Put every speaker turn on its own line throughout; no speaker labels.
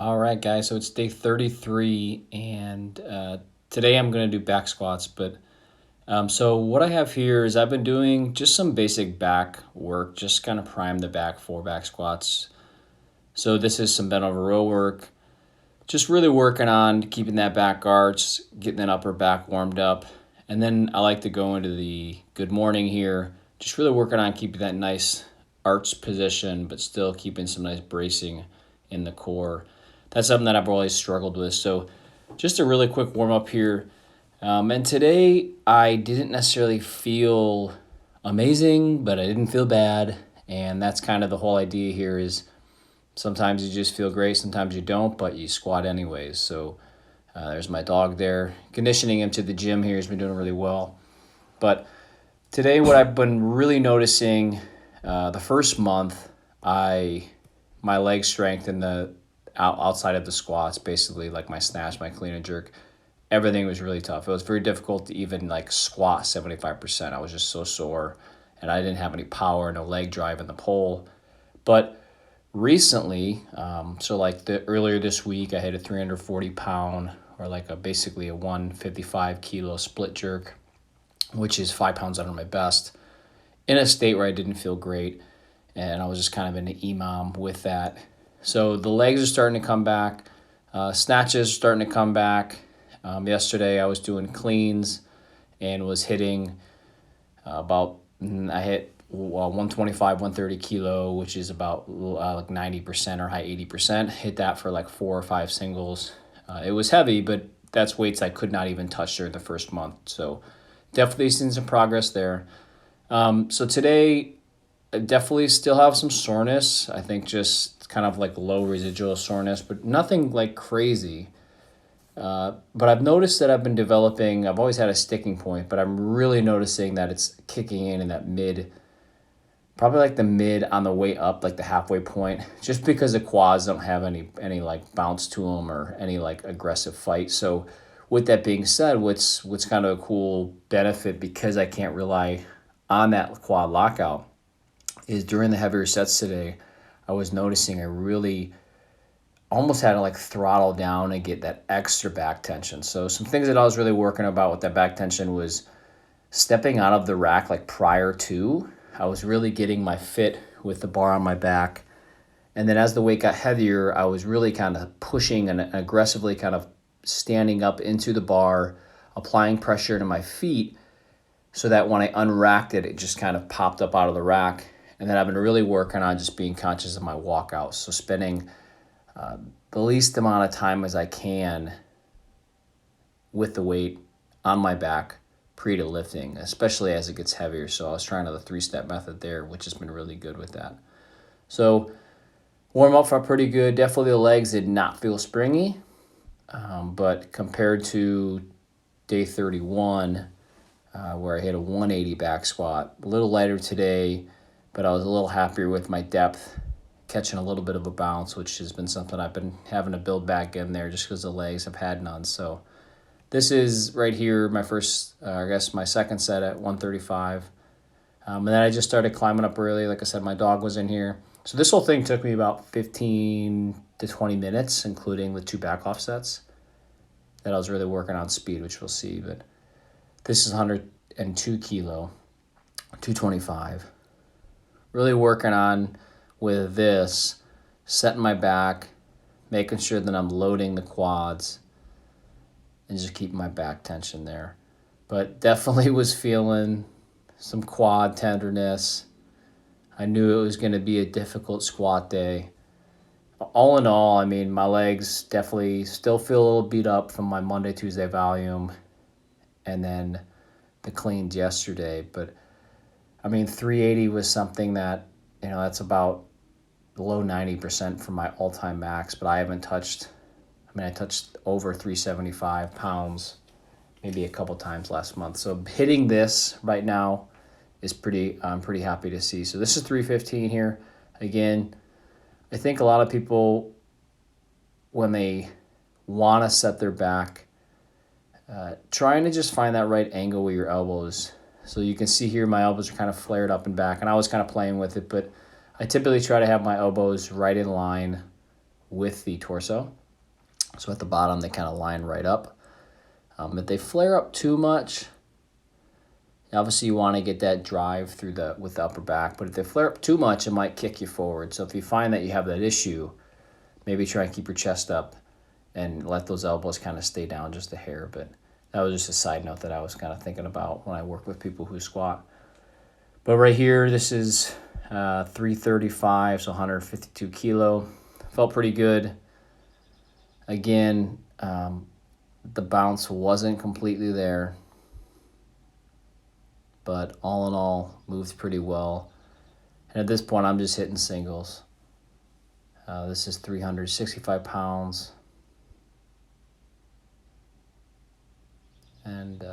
All right, guys, so it's day 33, and today I'm going to do back squats. So what I have here is I've been doing just some basic back work, just kind of prime the back for back squats. So this is some bent over row work, just really working on keeping that back arch, getting that upper back warmed up. And then I like to go into the good morning here, just really working on keeping that nice arch position, but still keeping some nice bracing in the core. That's something that I've always struggled with. So just a really quick warm up here. And today I didn't necessarily feel amazing, but I didn't feel bad. And that's kind of the whole idea here is sometimes you just feel great, sometimes you don't, but you squat anyways. So there's my dog there. Conditioning him to the gym here has been doing really well. But today what I've been really noticing, the first month, my leg strength in the outside of the squats, basically like my snatch, my clean and jerk, everything was really tough. It was very difficult to even like squat 75%. I was just so sore and I didn't have any power, no leg drive in the pole. But recently, earlier this week, I hit a 340 pound or basically a 155 kilo split jerk, which is 5 pounds under my best, in a state where I didn't feel great. And I was just kind of in an EMOM with that. So the legs are starting to come back. Snatches are starting to come back. Yesterday I was doing cleans and was hitting I hit 125, 130 kilo, which is about like 90% or high 80%. Hit that for like 4 or 5 singles. It was heavy, but that's weights I could not even touch during the first month. So definitely seen some progress there. So today I definitely still have some soreness. I think just kind of like low residual soreness, but nothing like crazy. But I've noticed that I've always had a sticking point, but I'm really noticing that it's kicking in that probably like the mid on the way up, like the halfway point, just because the quads don't have any like bounce to them or any like aggressive fight. So with that being said, what's kind of a cool benefit, because I can't rely on that quad lockout, is during the heavier sets today, I was noticing I really almost had to like throttle down and get that extra back tension. So some things that I was really working about with that back tension was stepping out of the rack like prior to. I was really getting my fit with the bar on my back. And then as the weight got heavier, I was really kind of pushing and aggressively kind of standing up into the bar, applying pressure to my feet so that when I unracked it, it just kind of popped up out of the rack. And then I've been really working on just being conscious of my walkouts. So spending the least amount of time as I can with the weight on my back pre to lifting, especially as it gets heavier. So I was trying the 3-step method there, which has been really good with that. So warm up felt pretty good. Definitely the legs did not feel springy, but compared to day 31, where I hit a 180 back squat, a little lighter today, but I was a little happier with my depth, catching a little bit of a bounce, which has been something I've been having to build back in there just because the legs have had none. So this is right here my my second set at 135. And then I just started climbing up early. Like I said, my dog was in here. So this whole thing took me about 15 to 20 minutes, including the 2 back offsets that I was really working on speed, which we'll see. But this is 102 kilo, 225. Really working on with this, setting my back, making sure that I'm loading the quads, and just keeping my back tension there. But definitely was feeling some quad tenderness. I knew it was going to be a difficult squat day. All in all, I mean, my legs definitely still feel a little beat up from my Monday, Tuesday volume and then the cleans yesterday. But I mean, 380 was something that, that's about below 90% from my all-time max, but I touched over 375 pounds maybe a couple times last month. So hitting this right now is I'm pretty happy to see. So this is 315 here. Again, I think a lot of people, when they want to set their back, trying to just find that right angle with your elbows. So you can see here my elbows are kind of flared up and back, and I was kind of playing with it, but I typically try to have my elbows right in line with the torso. So at the bottom, they kind of line right up. If they flare up too much, obviously you want to get that drive through with the upper back, but if they flare up too much, it might kick you forward. So if you find that you have that issue, maybe try and keep your chest up and let those elbows kind of stay down just a hair. But that was just a side note that I was kind of thinking about when I work with people who squat. But right here, this is 335, so 152 kilo. Felt pretty good. Again, the bounce wasn't completely there, but all in all, moved pretty well. And at this point, I'm just hitting singles. This is 365 pounds. And,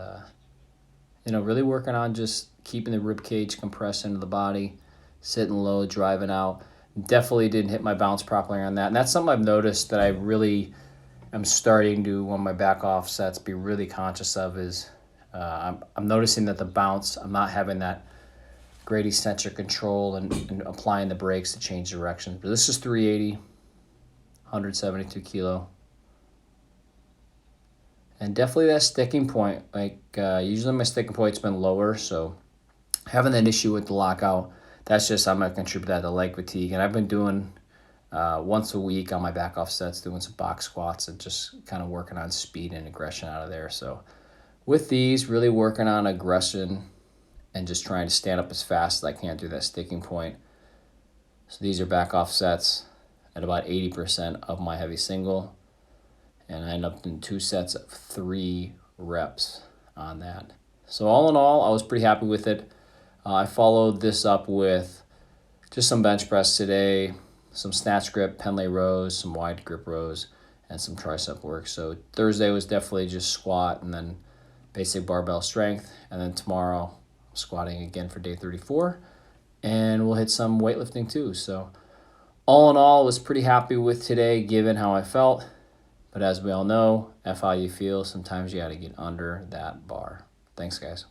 really working on just keeping the rib cage compressed into the body, sitting low, driving out. Definitely didn't hit my bounce properly on that. And that's something I've noticed that I really am starting to, on my back off sets, be really conscious of is I'm noticing that the bounce, I'm not having that great eccentric control and applying the brakes to change direction. But this is 380, 172 kilo. And definitely that sticking point, usually my sticking point's been lower, so having that issue with the lockout, that's just, I'm going to contribute that to leg fatigue. And I've been doing once a week on my back off sets, doing some box squats and just kind of working on speed and aggression out of there. So with these, really working on aggression and just trying to stand up as fast as I can through that sticking point. So these are back off sets at about 80% of my heavy single. And I end up in 2 sets of 3 reps on that. So all in all, I was pretty happy with it. I followed this up with just some bench press today, some snatch grip, pendlay rows, some wide grip rows, and some tricep work. So Thursday was definitely just squat and then basic barbell strength. And then tomorrow, squatting again for day 34. And we'll hit some weightlifting too. So all in all, I was pretty happy with today given how I felt. But as we all know, F how you feel, sometimes you got to get under that bar. Thanks, guys.